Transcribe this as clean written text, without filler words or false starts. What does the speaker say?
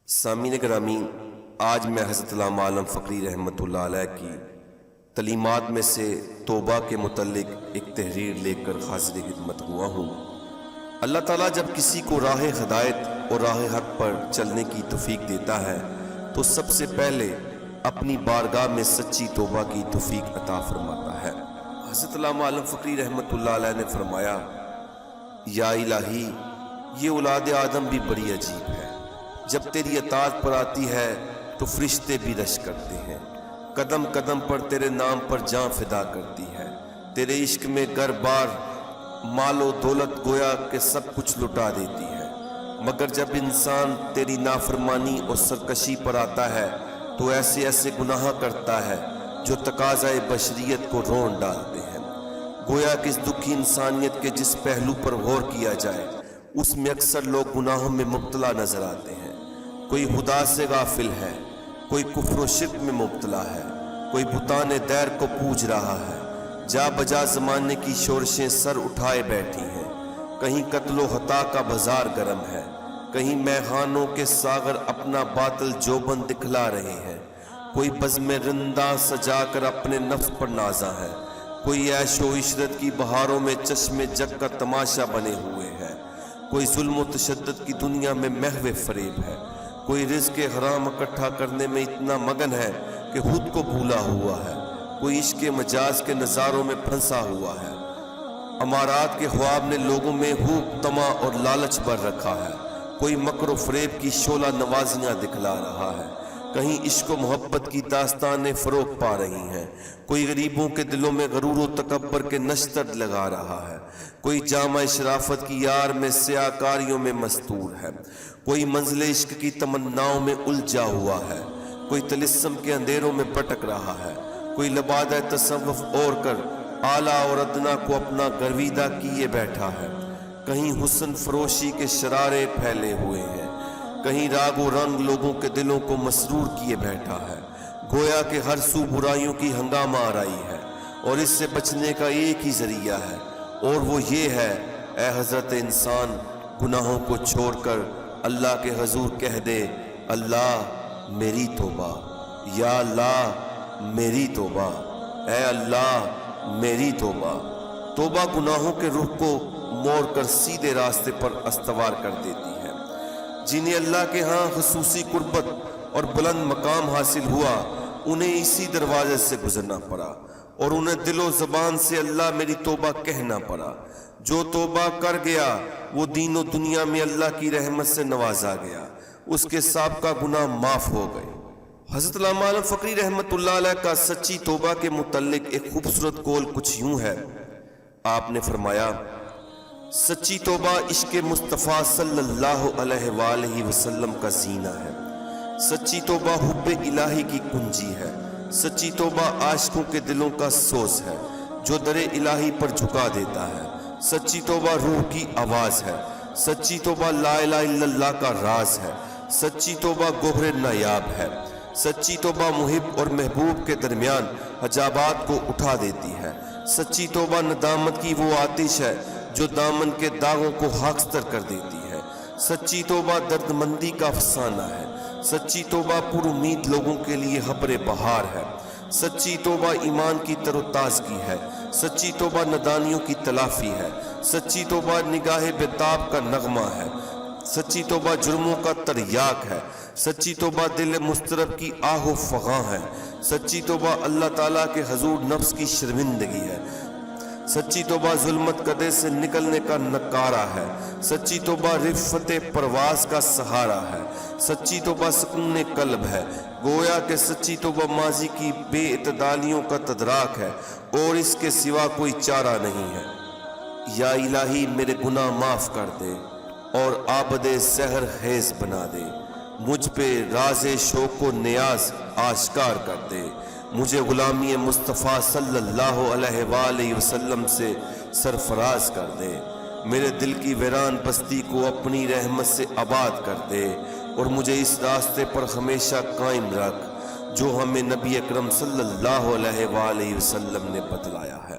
سامعین گرامی، آج میں حضرت علامہ عالم فقری رحمۃ اللہ علیہ کی تعلیمات میں سے توبہ کے متعلق ایک تحریر لے کر حاضر خدمت ہوا ہوں۔ اللہ تعالیٰ جب کسی کو راہ ہدایت اور راہ حق پر چلنے کی توفیق دیتا ہے تو سب سے پہلے اپنی بارگاہ میں سچی توبہ کی توفیق عطا فرماتا ہے۔ حضرت علامہ عالم فقری رحمۃ اللہ علیہ نے فرمایا، یا الہی، یہ اولاد آدم بھی بڑی عجیب ہے، جب تیری اطاعت پر آتی ہے تو فرشتے بھی رش کرتے ہیں، قدم قدم پر تیرے نام پر جان فدا کرتی ہے، تیرے عشق میں گھر بار مال و دولت گویا کہ سب کچھ لٹا دیتی ہے، مگر جب انسان تیری نافرمانی اور سرکشی پر آتا ہے تو ایسے ایسے گناہ کرتا ہے جو تقاضۂ بشریت کو رون ڈالتے ہیں۔ گویا کہ اس دکھی انسانیت کے جس پہلو پر غور کیا جائے اس میں اکثر لوگ گناہوں میں مبتلا نظر آتے ہیں۔ کوئی خدا سے غافل ہے، کوئی کفر و شرک میں مبتلا ہے، کوئی بتان دیر کو پوج رہا ہے، جا بجا زمانے کی شورشیں سر اٹھائے بیٹھی ہیں، کہیں قتل و خطا کا بازار گرم ہے، کہیں میخانوں کے ساغر اپنا باطل جوبن دکھلا رہے ہیں، کوئی بزم رندہ سجا کر اپنے نفس پر نازا ہے، کوئی عیش و عشرت کی بہاروں میں چشم جگ کا تماشا بنے ہوئے ہے، کوئی ظلم و تشدد کی دنیا میں محو فریب ہے، کوئی رزق حرام اکٹھا کرنے میں اتنا مگن ہے کہ خود کو بھولا ہوا ہے، کوئی عشق مجاز کے نظاروں میں پھنسا ہوا ہے، امارات کے خواب نے لوگوں میں خوب طمع اور لالچ بھر رکھا ہے، کوئی مکر و فریب کی شعلہ نوازیاں دکھلا رہا ہے، کہیں عشق و محبت کی داستانیں فروغ پا رہی ہیں، کوئی غریبوں کے دلوں میں غرور و تکبر کے نشتر لگا رہا ہے، کوئی جامع شرافت کی یار میں سیاہ کاریوں میں مستور ہے، کوئی منزل عشق کی تمناؤں میں الجھا ہوا ہے، کوئی طلسم کے اندھیروں میں بھٹک رہا ہے، کوئی لبادہ تصوف اوڑھ کر اعلیٰ اور ادنا کو اپنا گرویدہ کیے بیٹھا ہے، کہیں حسن فروشی کے شرارے پھیلے ہوئے ہیں، کہیں راگ و رنگ لوگوں کے دلوں کو مسرور کیے بیٹھا ہے، گویا کہ ہر سو برائیوں کی ہنگامہ آرائی ہے اور اس سے بچنے کا ایک ہی ذریعہ ہے اور وہ یہ ہے، اے حضرت انسان، گناہوں کو چھوڑ کر اللہ کے حضور کہہ دے، اللہ میری توبہ، یا اللہ میری توبہ، اے اللہ میری توبہ۔ توبہ گناہوں کے رخ کو موڑ کر سیدھے راستے پر استوار کر دیتی ہے۔ جنہیں اللہ کے ہاں خصوصی قربت اور بلند مقام حاصل ہوا انہیں اسی دروازے سے گزرنا پڑا اور انہیں دل و زبان سے اللہ میری توبہ کہنا پڑا۔ جو توبہ کر گیا وہ دین و دنیا میں اللہ کی رحمت سے نوازا گیا، اس کے سابقہ گناہ معاف ہو گئے۔ حضرت علامہ عالم فقری رحمۃ اللہ علیہ کا سچی توبہ کے متعلق ایک خوبصورت قول کچھ یوں ہے۔ آپ نے فرمایا، سچی توبہ عشق مصطفیٰ صلی اللہ علیہ وآلہ وسلم کا زینہ ہے، سچی توبہ حب الہی کی کنجی ہے، سچی توبہ عاشقوں کے دلوں کا سوز ہے جو در الہی پر جھکا دیتا ہے، سچی توبہ روح کی آواز ہے، سچی توبہ لا الہ الا اللہ کا راز ہے، سچی توبہ گوہر نایاب ہے، سچی توبہ محب اور محبوب کے درمیان حجابات کو اٹھا دیتی ہے، سچی توبہ ندامت کی وہ آتش ہے جو دامن کے داغوں کو خاکستر کر دیتی ہے، سچی توبہ درد مندی کا افسانہ ہے، سچی توبہ پر امید لوگوں کے لیے حبر بہار ہے، سچی توبہ ایمان کی تر و تازگی ہے، سچی توبہ ندانیوں کی تلافی ہے، سچی توبہ نگاہ بتاب کا نغمہ ہے، سچی توبہ جرموں کا تریاق ہے، سچی توبہ دل مضطرب کی آہ و فغاں ہے، سچی توبہ اللہ تعالیٰ کے حضور نفس کی شرمندگی ہے، سچی توبہ ظلمت قدے سے نکلنے کا نکارہ ہے، سچی توبہ رفت پرواز کا سہارا ہے، سچی توبہ سکون قلب ہے، گویا کہ سچی توبہ ماضی کی بے اعتدالیوں کا تدراک ہے اور اس کے سوا کوئی چارہ نہیں ہے۔ یا الہی میرے گناہ معاف کر دے اور عابد سحر خیز بنا دے، مجھ پہ راز شوق و نیاز آشکار کر دے، مجھے غلامی مصطفیٰ صلی اللہ علیہ وآلہ وسلم سے سرفراز کر دے، میرے دل کی ویران بستی کو اپنی رحمت سے آباد کر دے اور مجھے اس راستے پر ہمیشہ قائم رکھ جو ہمیں نبی اکرم صلی اللہ علیہ وآلہ وسلم نے بتلایا ہے۔